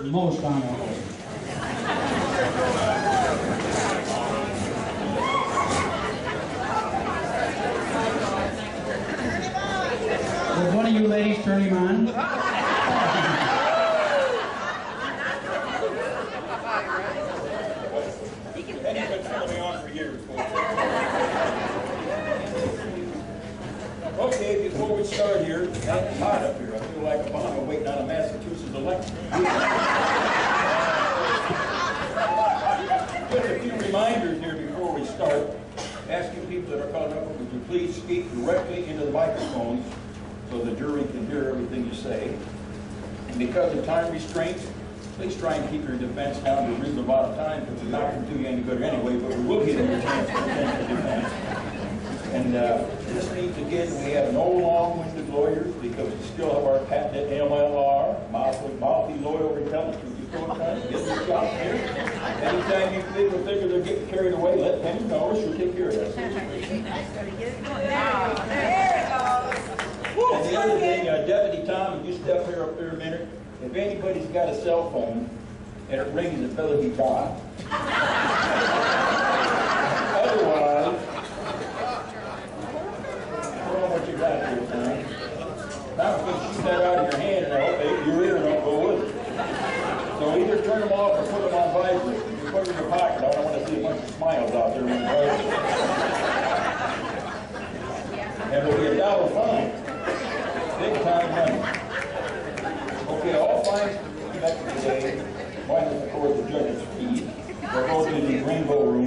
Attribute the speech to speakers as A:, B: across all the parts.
A: Most honorable. Would one of you ladies turn him on?
B: He's been turning me on for years. Okay, before we start here, it's hot up here. I feel like I'm waiting on a Massachusetts election. Just a few reminders here before we start. Asking people that are calling up, would you please speak directly into the microphones so the jury can hear everything you say. And because of time restraints, please try and keep your defense down to a reasonable amount of time, because it's not going to do you any good anyway, but we will give you a chance to present your defense. And this means, again, we have no long-winded lawyers, because we still have our patented MLR, mouthy loyal repellent. Get your job here. Anytime you people think they're getting carried away, let Penny know. She'll take care of that. And the other thing, Deputy Tom, if you step here up there a minute, if anybody's got a cell phone and it rings, it better be Tom. Otherwise, throw what you got here, Tom. I'm going to shoot that out of your hand, and I hope your ear don't go with it. So either turn them off or put them on vibrate. If you put them in your pocket, I don't want to see a bunch of smiles out there when you vibrate. And it'll be $1 fine. Big time money. Okay, all fines collected today, minus of course the judge's fees, are both in the rainbow room.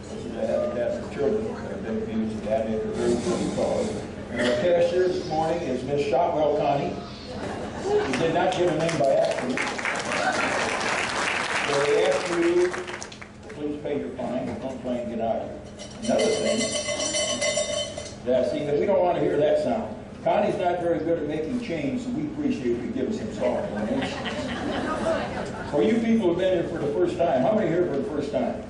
B: This is a habitat for children that have been abused and that after very good cause. And our cashier this morning is Miss Shotwell Connie. We did not give a name by accident. So they ask you to please pay your fine and don't try and get out of here. Another thing, see, that we don't want to hear that sound. Connie's not very good at making change, so we appreciate if you give us some sorry donations. For you people who've been here for the first time, how many here for the first time?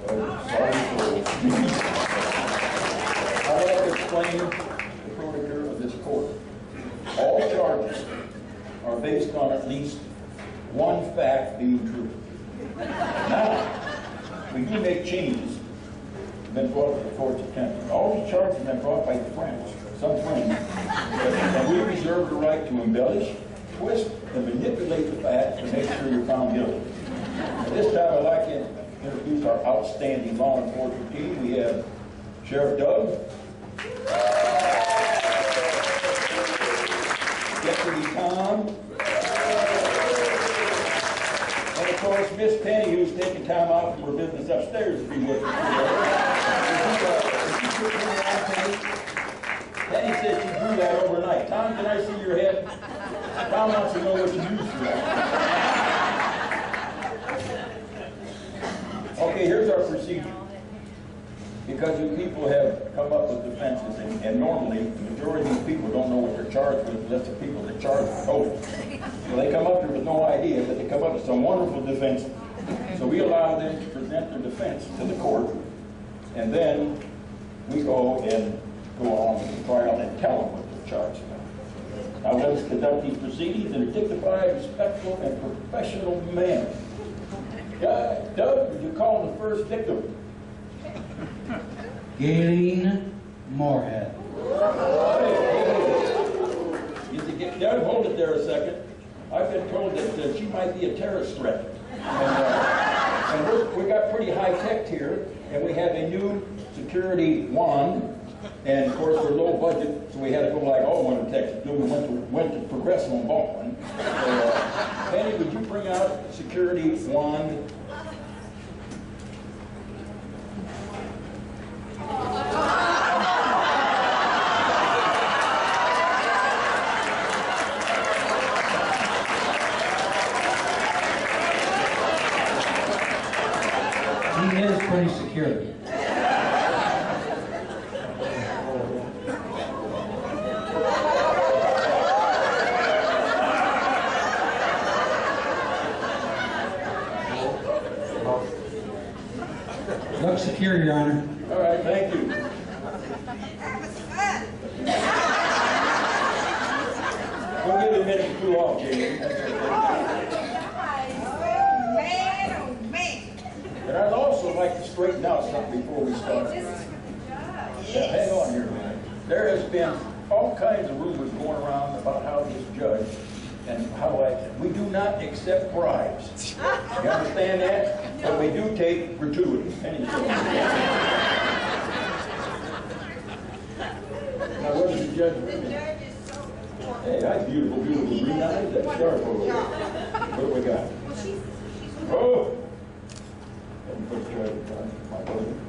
B: Sorry for I'd like to explain the protocol of this court. All charges are based on at least one fact being true. Now, we do make changes been brought to the court's attention. All these charges have been brought by friends, some friends, and we reserve the right to embellish, twist, and manipulate the facts to make sure you're found guilty. At this time, I'd like to introduce our outstanding law enforcement team. We have Sheriff Doug, Deputy Tom, and of course, Miss Penny, who's taking time out from her business upstairs to be with us today. Penny said she drew that overnight. Tom, can I see your head? Tom wants to know what you used for that. Okay, here's our procedure. Because you people have come up with defenses, and normally the majority of these people don't know what they're charged with, unless the people that charge are told. So they come up here with no idea, but they come up with some wonderful defense. So we allow them to present their defense to the court, and then we go and go on with the trial and tell them what they're charged with. Now let us conduct these proceedings in a dignified, respectful, and professional manner. Doug, would you call the first victim?
A: Galen Moorhead.
B: Doug, hold it there a second. I've been told that she might be a terrorist threat. And we got pretty high-tech here, and we have a new security wand. And of course, we're low budget, so we had to go like all one in Texas. We went to Progressive and bought one. So, Penny, would you bring out security wand?
A: He is pretty secure. Looks secure, Your Honor.
B: All right, thank you. We'll give you a minute to cool off, Jamie. out something before we start.
C: This is for the judge.
B: Yeah, hang on here a minute. There has been all kinds of rumors going around about how this judge and how we do not accept bribes. You understand that? But we do take gratuities. Now, what is the judge?
C: The judge is so important.
B: Hey, that's beautiful, beautiful. Green eyes, that's sharp over there. What do we got?
C: Well, she's
B: Oh! Let me put the judge in my bosom.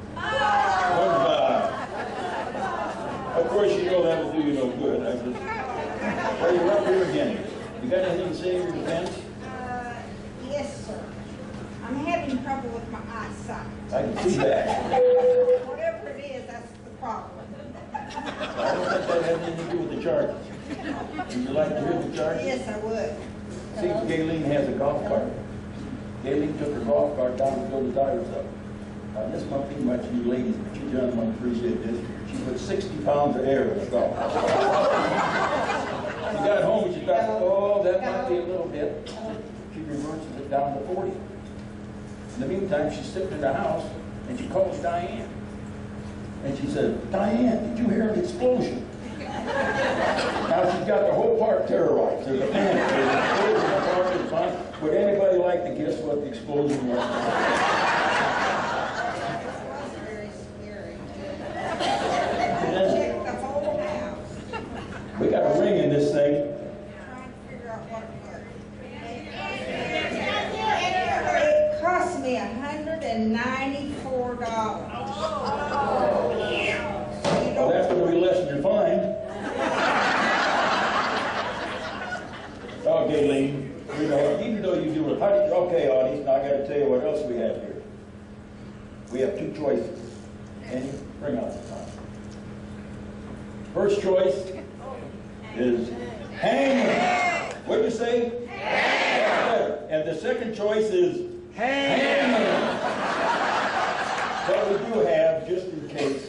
B: Of course, you know that will do you no good. I just, well, you're up here again. You got anything to say in your defense?
C: yes, sir. I'm having trouble with my eyesight.
B: I can see that.
C: Whatever it is, that's the problem.
B: I don't think that has anything to do with the charges. Would you like to hear the charges?
C: Yes, I would.
B: See, Gayleen has a golf cart. Gayleen took her golf cart down to fill the tires up. This might be much you ladies, but you gentlemen appreciate this. She put 60 pounds of air in the golf cart. She got home and she thought, oh, that might be a little bit. She reverses it down to 40. In the meantime, she's sitting in the house and she calls Diane. And she said, Diane, did you hear an explosion? Now she's got the whole park terrorized. There's a panic. There's an explosion in the park. It's fine. Would anybody like to guess what the explosion was?
C: That was very scary. Check the whole house.
B: We got a ring in this thing.
C: Trying to figure out what it was. It cost me $194.
B: Well, that's going to be less than your fine. Oh, Gayleen, you know, even though you do it, okay, audience, now I got to tell you what else we have here. We have two choices. And bring out the time. First choice is hangman. What did you say? Hangman. And the second choice is hangman. But we do have, just in case.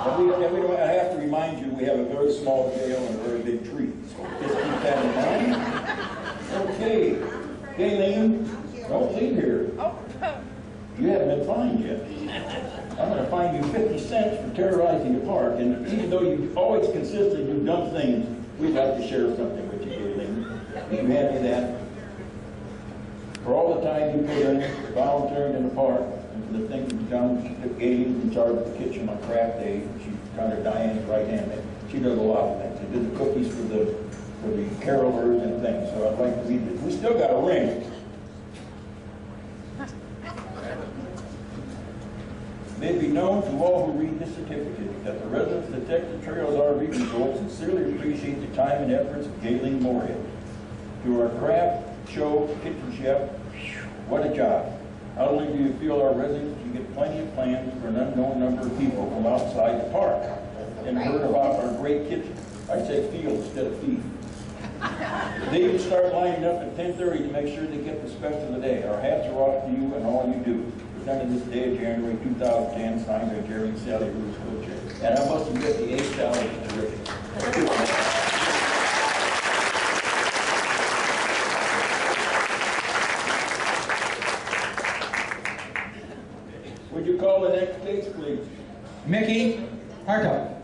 B: And we don't, I have to remind you, we have a very small jail and a very big tree. So just keep that in mind. Okay. Gayleen, don't leave here. You haven't been fined yet. I'm going to fine you 50 cents for terrorizing the park. And even though you've always consistently do dumb things, we'd like to share something with you, Gayleen. Will you hand me that? For all the time you put in volunteering in the park, and for the things you've done, Gayleen's in charge of the kitchen on craft day. She's kind of Diane's right hand man. She does a lot of things. She did the cookies for the carolers and things. So I'd like to read this. We still got a ring. May it be known to all who read this certificate that the residents of the Texas Trails RV Resort sincerely appreciate the time and efforts of Gayleen Moorhead. To our craft show kitchen chef, what a job. Not only do you feel our residents, you get plenty of plans for an unknown number of people from outside the park and heard about our great kitchen. I say field instead of feed. They even start lining up at 10:30 to make sure they get the special of the day. Our hats are off to you and all you do. Presented this day of January 2010, signed by Jerry and Sally Bruce, co-chair. And I must admit, the egg salad is terrific. Would you call the next case, please?
A: Mickey Hartog.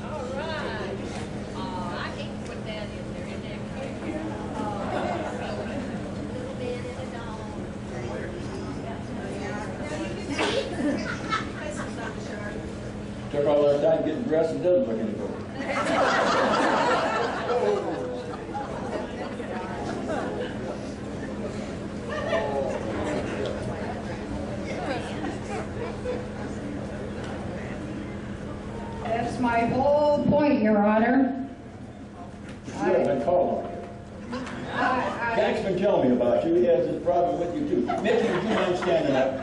D: All right. I hate to put that in there, isn't it? Little bit in the dawn.
B: Took all our time getting dressed and doesn't look any good.
E: That's my whole point, Your Honor.
B: Sure, I've been called on you. Jack's been telling me about you. He has this problem with you too. Mickey, would you mind standing up?